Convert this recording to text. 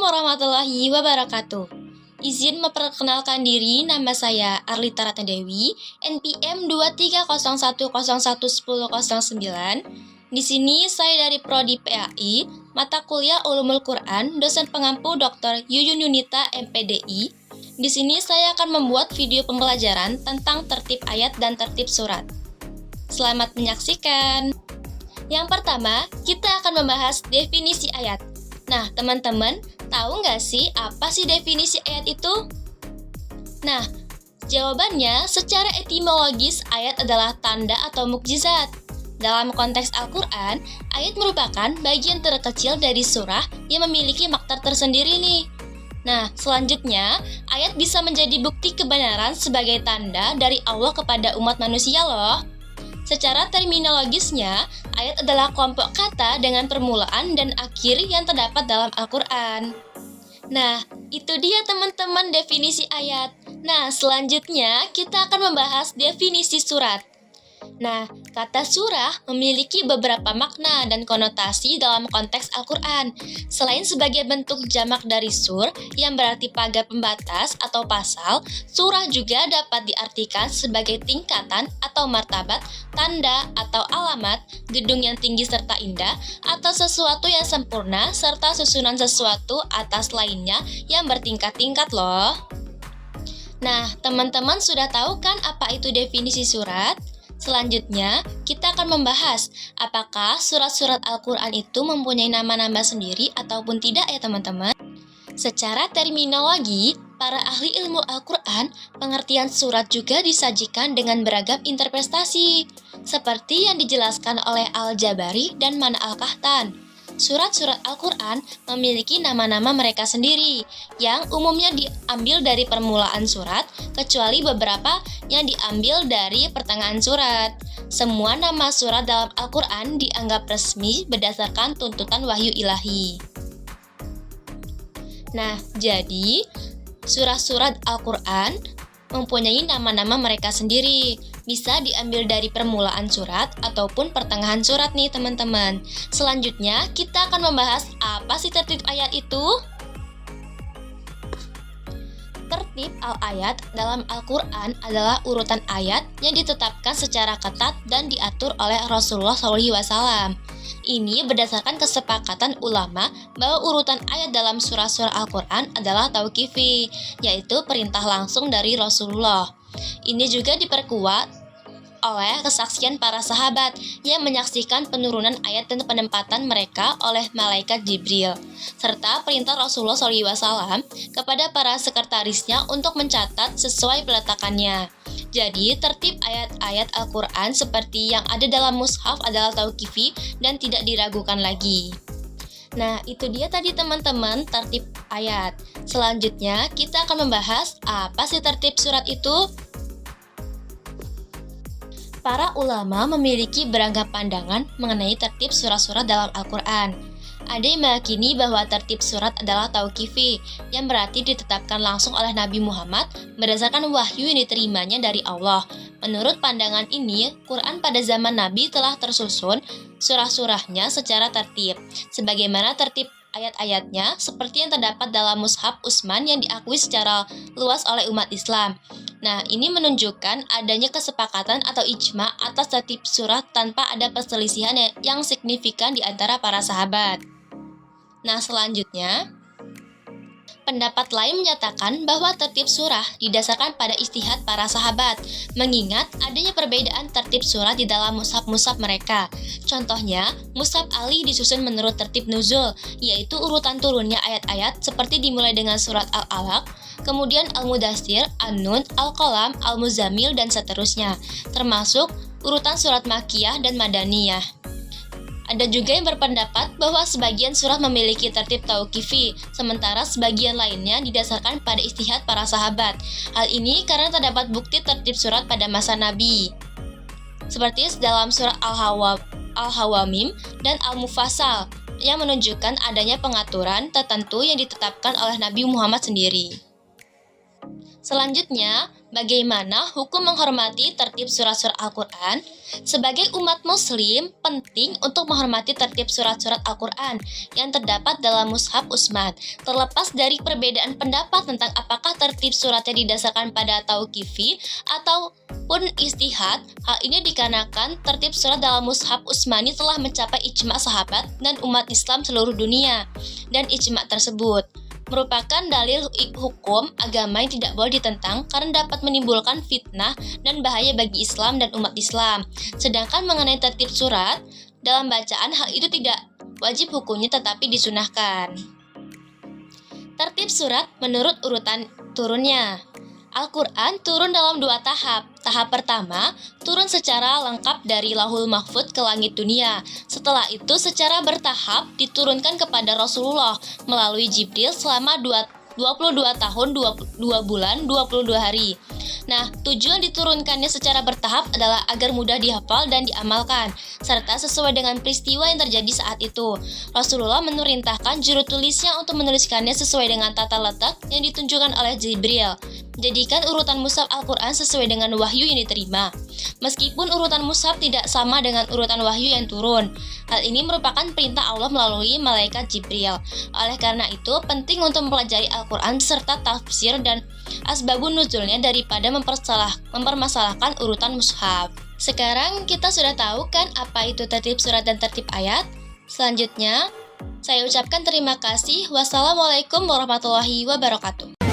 warahmatullahi wabarakatuh. Izin memperkenalkan diri, nama saya Arlita Ratnadewi, NPM 230101009. Di sini saya dari Prodi PAI, mata kuliah Ulumul Quran, dosen pengampu Dr. Yuyun Yunita MPDI. Di sini saya akan membuat video pembelajaran tentang tertib ayat dan tertib surat. Selamat menyaksikan. Yang pertama, kita akan membahas definisi ayat. Nah, teman-teman, tahu nggak sih apa sih definisi ayat itu? Nah, jawabannya secara etimologis ayat adalah tanda atau mukjizat. Dalam konteks Al-Quran, ayat merupakan bagian terkecil dari surah yang memiliki makna tersendiri nih. Nah, selanjutnya, ayat bisa menjadi bukti kebenaran sebagai tanda dari Allah kepada umat manusia loh. Secara terminologisnya, ayat adalah kelompok kata dengan permulaan dan akhir yang terdapat dalam Al-Quran. Nah, itu dia teman-teman definisi ayat. Nah, selanjutnya kita akan membahas definisi surat. Nah, kata surah memiliki beberapa makna dan konotasi dalam konteks Al-Quran. Selain sebagai bentuk jamak dari sur, yang berarti pagar pembatas atau pasal, surah juga dapat diartikan sebagai tingkatan atau martabat, tanda atau alamat, gedung yang tinggi serta indah, atau sesuatu yang sempurna, serta susunan sesuatu atas lainnya yang bertingkat-tingkat loh. Nah, teman-teman sudah tahu kan apa itu definisi surat? Selanjutnya, kita akan membahas apakah surat-surat Al-Quran itu mempunyai nama-nama sendiri ataupun tidak ya teman-teman. Secara terminologi, para ahli ilmu Al-Quran, pengertian surat juga disajikan dengan beragam interpretasi, seperti yang dijelaskan oleh Al-Jabari dan Mana Al-Kahtan. Surat-surat Al-Quran memiliki nama-nama mereka sendiri, yang umumnya diambil dari permulaan surat, kecuali beberapa yang diambil dari pertengahan surat. Semua nama surat dalam Al-Quran dianggap resmi berdasarkan tuntutan wahyu ilahi. Nah, jadi surat-surat Al-Quran mempunyai nama-nama mereka sendiri. Bisa diambil dari permulaan surat ataupun pertengahan surat nih teman-teman. Selanjutnya kita akan membahas apa sih tertib ayat itu? Tertib al-ayat dalam Al-Quran adalah urutan ayat yang ditetapkan secara ketat dan diatur oleh Rasulullah SAW. Ini berdasarkan kesepakatan ulama bahwa urutan ayat dalam surah-surah Al-Quran adalah tauqifi, yaitu perintah langsung dari Rasulullah. Ini juga diperkuat oleh kesaksian para sahabat yang menyaksikan penurunan ayat dan penempatan mereka oleh malaikat Jibril, serta perintah Rasulullah SAW kepada para sekretarisnya untuk mencatat sesuai peletakannya. Jadi, tertib ayat-ayat Al-Quran seperti yang ada dalam mushaf adalah tauqifi dan tidak diragukan lagi. Nah, itu dia tadi teman-teman tertib ayat. Selanjutnya, kita akan membahas apa sih tertib surat itu? Para ulama memiliki beragam pandangan mengenai tertib surat-surat dalam Al-Quran. Ada yang meyakini bahwa tertib surat adalah tauqifi, yang berarti ditetapkan langsung oleh Nabi Muhammad berdasarkan wahyu yang diterimanya dari Allah. Menurut pandangan ini, Quran pada zaman Nabi telah tersusun surah-surahnya secara tertib, sebagaimana tertib ayat-ayatnya seperti yang terdapat dalam mushaf Utsman yang diakui secara luas oleh umat Islam. Nah, ini menunjukkan adanya kesepakatan atau ijma atas tertib surat tanpa ada perselisihan yang signifikan di antara para sahabat. Nah, selanjutnya, pendapat lain menyatakan bahwa tertib surah didasarkan pada ijtihad para sahabat, mengingat adanya perbedaan tertib surat di dalam mushaf-mushaf mereka. Contohnya, mushaf Ali disusun menurut tertib nuzul, yaitu urutan turunnya ayat-ayat seperti dimulai dengan surat Al-Alaq, kemudian Al-Mudaththir, An-Nun, Al-Qalam, Al-Muzammil, dan seterusnya, termasuk urutan surat Makkiyah dan Madaniyah. Ada juga yang berpendapat bahwa sebagian surat memiliki tertib tauqifi, sementara sebagian lainnya didasarkan pada ijtihad para sahabat. Hal ini karena terdapat bukti tertib surat pada masa Nabi, seperti dalam surat Al-Hawamim dan Al-Mufassal, yang menunjukkan adanya pengaturan tertentu yang ditetapkan oleh Nabi Muhammad sendiri. Selanjutnya, Bagaimana hukum menghormati tertib surat-surat Al-Quran? Sebagai umat muslim, penting untuk menghormati tertib surat-surat Al-Quran yang terdapat dalam Mushaf Utsman. Terlepas dari perbedaan pendapat tentang apakah tertib suratnya didasarkan pada tauqifi ataupun ijtihad, hal ini dikarenakan tertib surat dalam Mushaf Utsmani telah mencapai ijma' sahabat dan umat Islam seluruh dunia. Dan ijma' tersebut merupakan dalil hukum agama yang tidak boleh ditentang karena dapat menimbulkan fitnah dan bahaya bagi Islam dan umat Islam. Sedangkan mengenai tertib surat, dalam bacaan hal itu tidak wajib hukumnya tetapi disunahkan. Tertib surat menurut urutan turunnya. Al-Quran turun dalam 2 tahap. Tahap pertama, turun secara lengkap dari Lauhul Mahfudz ke langit dunia. Setelah itu secara bertahap diturunkan kepada Rasulullah melalui Jibril selama 22 tahun 2 bulan 22 hari. Nah, tujuan diturunkannya secara bertahap adalah agar mudah dihafal dan diamalkan, serta sesuai dengan peristiwa yang terjadi saat itu. Rasulullah memerintahkan juru tulisnya untuk menuliskannya sesuai dengan tata letak yang ditunjukkan oleh Jibril. Jadikan urutan mushaf Al-Quran sesuai dengan wahyu yang diterima. Meskipun urutan mushaf tidak sama dengan urutan wahyu yang turun. Hal ini merupakan perintah Allah melalui malaikat Jibril. Oleh karena itu, penting untuk mempelajari Al-Quran serta tafsir dan asbabun nuzulnya daripada mempermasalahkan urutan mushaf. Sekarang kita sudah tahu kan apa itu tertib surat dan tertib ayat? Selanjutnya, saya ucapkan terima kasih. Wassalamualaikum warahmatullahi wabarakatuh.